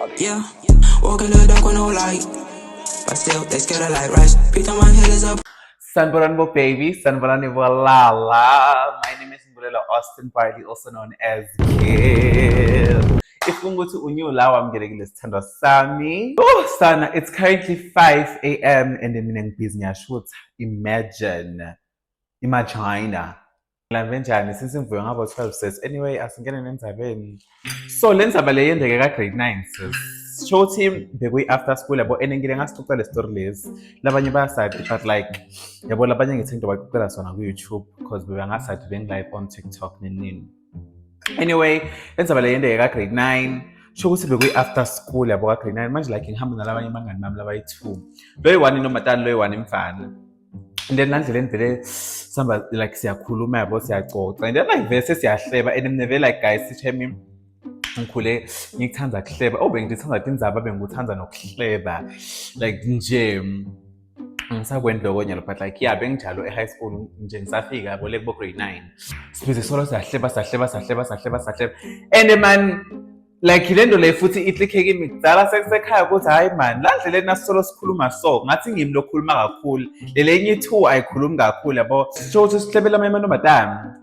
Yeah, walk in the dark with no light, but still they scared of light, right? Beat on my head is up. Sanboran mo baby, Sanboran Walala. My name is Mbulelo Austin Barley, also known as Kill. If you go to Unyula, I'm getting this tender Sami. Oh, Sana, it's currently 5 a.m. and the meaning business shoot. Imagine. Lavenjani since imvuyo ngabo 12 says anyway asingene nendzabeni so lendzaba le yendeke ka grade 9 says show team bekwi after school yabo enengile ngasixoxa le story lezi labanye bayasathi but like yabo labanye ngithi into bayixoxela sona ku YouTube because bebangasathi beng live on TikTok nini anyway lendzaba le yendeke ka grade 9 show ukuthi bekwi after school yabo ka grade 9 manje like ngihamba nalabanye bangani bami labayi2 loyi one inomatana loyi one imfana and then nandlela endlele samba like siyakhuluma yabo siyaxoxa and then like vese siyahleba and neve like guys sithe mina ngikhule ngikuthanda kuhleba bengithanda indzaba bengikuthanda nokuhleba like nje ngisakwendlokonyalo but like yeah benginjalo e-high school nje ngisafika yabo le kubo grade 9 sibize solo sahleba and man like lento le futhi itlikhe kimi kudala sekusekhaya ukuthi hayi man la ndlela nasolo sikhuluma so ngathi ngimi lokhuluma kakhulu lelenye i2 ayikhulumi kakhulu yabo so ukuthi sihlebela amantombazana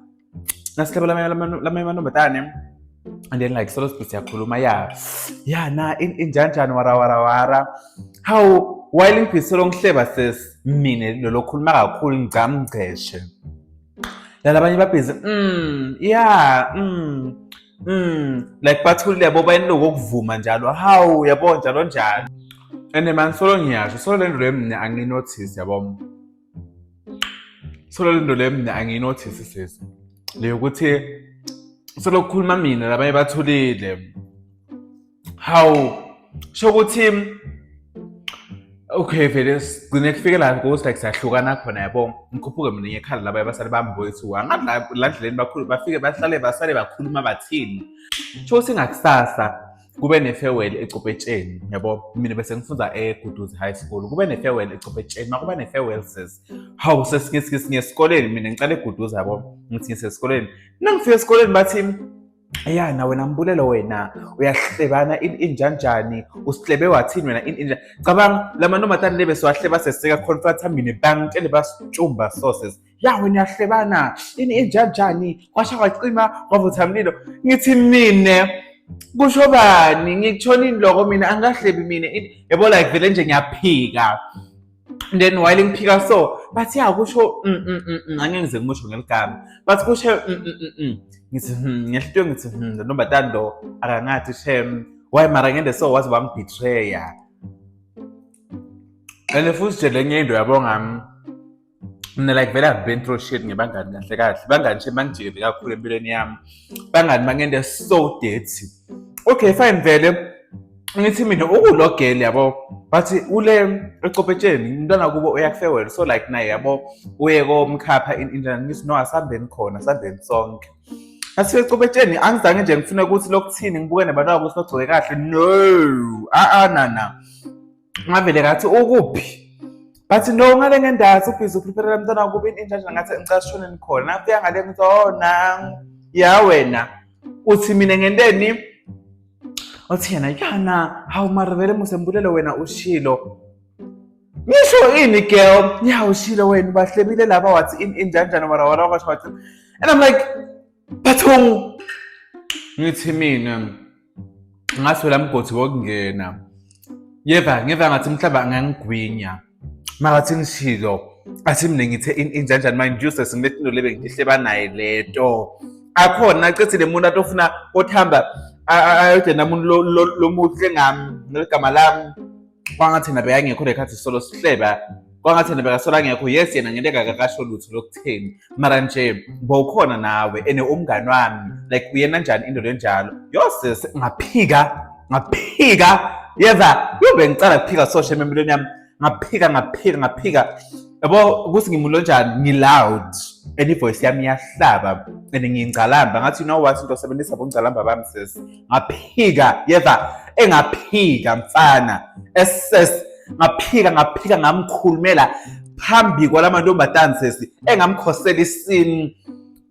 nasihlebela amantombazana and then like solo siyakhuluma na injanjani wara how while ngiphiselo ngihleba ses mina lo lokhuluma kakhulu ngicamgceshe lalabanye babhizi like bathulile yabo bayinoko ukuvuma njalo how yabo njalo and man solo ngiyasho solo lento le mina anginotice yabo solo lento le mina anginotice sisi le ukuthi solo kukhuluma mina labanye bathulile how shokuthi okay vele sigcine kufike la ukuthi like siyahlukana khona yabo ngikhuphuke mina ngekhala labanye basale bamboyithu angathi la ndleni bakhulu bafike basale bakhuluma bathini sho singakusasa kube ne-farewell eCopetsheni yabo mina bese ngifunza eGuduzi High School kube ne-farewell eCopetsheni makuba ne-farewell sis how sesingesikoleni mina ngicala eGuduzi yabo ngithi ngisesikoleni nangifika esikoleni bathi na wena Mbulelo wena uyahlebana injanjani usihlebe wathini wena cabanga lamantombazane lebe siwahleba seseka confront mina bangitshele basitshumba sources wena uyahlebana injanjani kwasha kwacima kwavutha umlilo ngithi mine kusho bani ngikuthona indloko mina angahlebi mina yabo like vele nje ngiyaphika then while ngiphika so bathi kusho angeke ngize ngimusho ngeligama bathi kusho ngithi ngiyahlito ngithi ntombazane lo akangathi shem why mara ngende so wazi wangibetreya and futhi nje lenye into yabo ngami mina like vele I've been through shit ngebangani kahle bangani nje mangijike kakhulu empilweni yami bangani bangende so dirty okay fine vele ngithi mina ukulogela yabo bathi ule eCopetsheni umntwana kubo uyakufarewell so like naye yabo uye komkhapha indlela ngithi no asambeni khona asambeni sonke asifike eCopetsheni angizange nje ngifuna ukuthi lokuthini ngibuke nabantu ukuthi bagcoke kahle no nana ngavele ngathi ukuphi bathi no ngale ngendazi ubhizi uprepare umntwana kubo injanja ngathi ngicela sishone khona nafika ngale ngithi wena uthi mina ngendeni uthi yena how mara vele Mbulelo wena ushilo ngisho ini girl ushilo wena bahlebile laba wathi injanjani wara kwasho wathi and I'm like bathong ngithi mina ngaswela mgodi wokungena ngeva ngathi mhlaba ngangigwinya marathi ngishilo athi mina ngithe injanjani mind uses ngilethe lebe ngihleba naye leto akhona acethile umuntu atofuna othamba ayodena umuntu lomuhle ngami ngegama lami kwangathi nabe yangekho lekhathi solo sihleba kwangathi nabe kasola ngekho yes yena ngenteka akakasho lutho lokutheni mara nje bowukhona nawe ene umngani wami like uyena njani into lenjalo yoses ngaphika yeva yobe ngicala kuphika social empilweni yami ngaphika yabo ukuthi ngimuntu onjani ngiloud and voice yami iyahlaba and ngingcalamba ngathi no what into sebenzisa bongcalamba bami sis ngaphika yeva engaphika mfana ss ngaphika ngamkhulumela phambi kwalamantombazane sis engamkhosela isini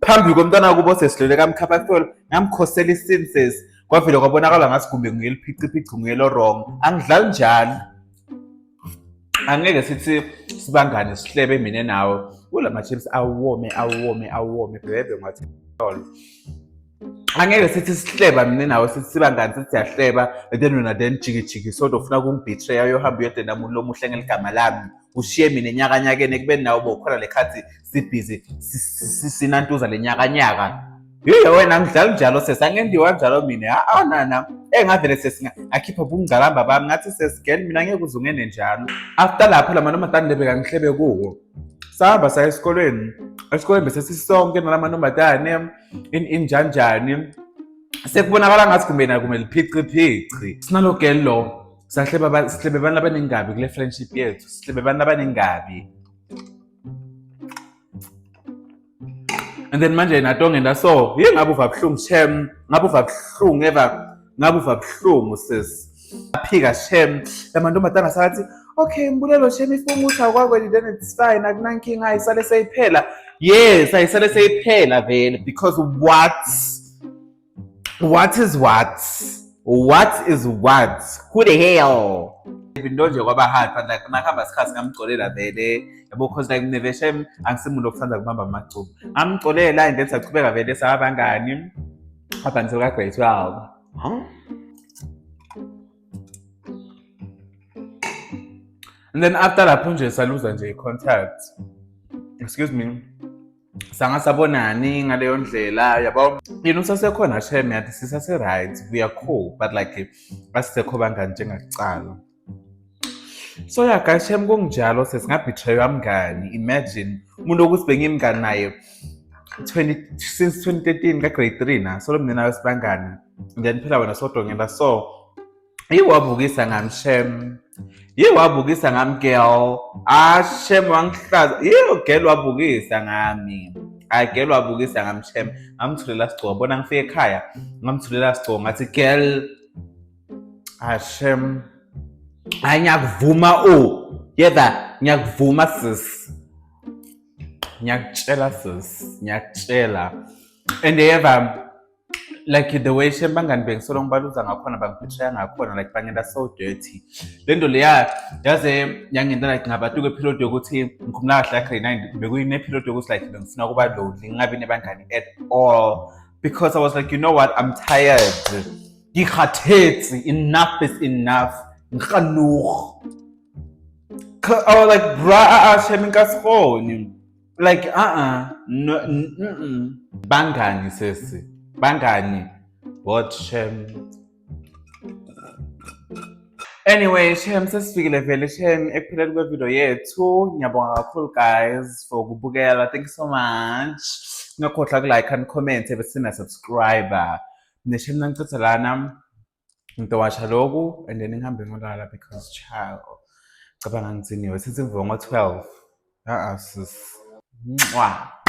phambi komntwana kubo sesidlule kamkhapha ngamkhosela isini sis kwavele kwabonakala ngathi kumbe ngiyeliphiciphici ngiyelo wrong. Angidlali njalo. Angeke sithi sibangane sihlebe mina nawe ulama chips awome bebe ngathi angeke sithi sihleba mina nawe sithi sibangane sithi siyahleba then wena then jiki so ufuna ukungibetray ayohamba uyodenda umuntu lomuhle ngeligama lami ushiye mina enyakanyakeni ekubeni nawe bokhona lekhathi sibhizi sinantuza lenyakanyaka yiyo wena ngidlala njalo sesangendiwa njalo mina nana engavele sesingakhipha ubungcalamba bami ngathi sesigel mina ngeke uzungene njalo after lapho lamantombazane lebeka ngihlebe kuwo sahamba saya esikolweni bese sisonke nalamantombazane injanjani sekubonakala ngathi kumbe liphiciphici sinalo girl lo sihlebe abantu abaningabi kule friendship yethu sihlebe abantu abaningabi. And then manje natongenda so ngabe uva buhlungu shem ngabe uva buhlungu ngabe uva buhlungu sis aphika shem lamantombazane sathi okay mbulelo shem if umuthi akwakweli then it's fine akunankinga ayisale seyiphela. Yes, ayisale seyiphela vele because what is what who the hell into nje kwaba hard but like nakhamba sikhathi ngamcolela vele yabo cause like never shem angisimuntu okuthanda kubamba amacubu ngamcolela and then sachubeka vele sabangani up until grade 12. And then after lapho nje saluza nje contact, excuse me, sangasabonani ngaleyo ndlela yabo sasekhona shem yathi sisase right we are cool but like asisekho bangani njengakucala. So yeah guys shem kungjalo sesingabetray kamngani. Imagine umuntu ukuthi bengimngani naye since 2013 ka grade 3 na so mina nawe sibangani then phela wena sodongela so iwabukisa ngam shem wabukisa ngam girl shem wangihlaza girl wabukisa ngami girl wabukisa ngam shem ngamthulela sigcoka bona ngifike ekhaya ngamthulela sigcoka ngathi girl shem ngiyakuvuma yeva ngiyakuvuma sis ngiyakutshela and yeva like the way shem bangani bengisolo ngibaluza ngakhona bangibetray ngakhona like bangenda so dirty lento leya yaze yangenda like ngabatuke episode yokuthi ngikhumula kahle grade 9 bekuyine episode yokuthi like bengifuna kuba lonely ngabe nebangani at all because I was like you know what I'm tired ngikhathetse enough is enough ngikhanug I was like bra shem nkasikoni like no bangani sesi bangani what shem. Anyway shem sesifikile vele shem ekupheleni kwevideo yethu. Ngiyabonga kakhulu guys for ukubukela. Thank you so much. Ngakhohlwa ku-like and comment bese na-subscribe neshem nangicitha lana ngitowasha loku and then ngihambe ngolala because child cabanga ngithiniwe since ngivuka ngo-12 sis. Mwah.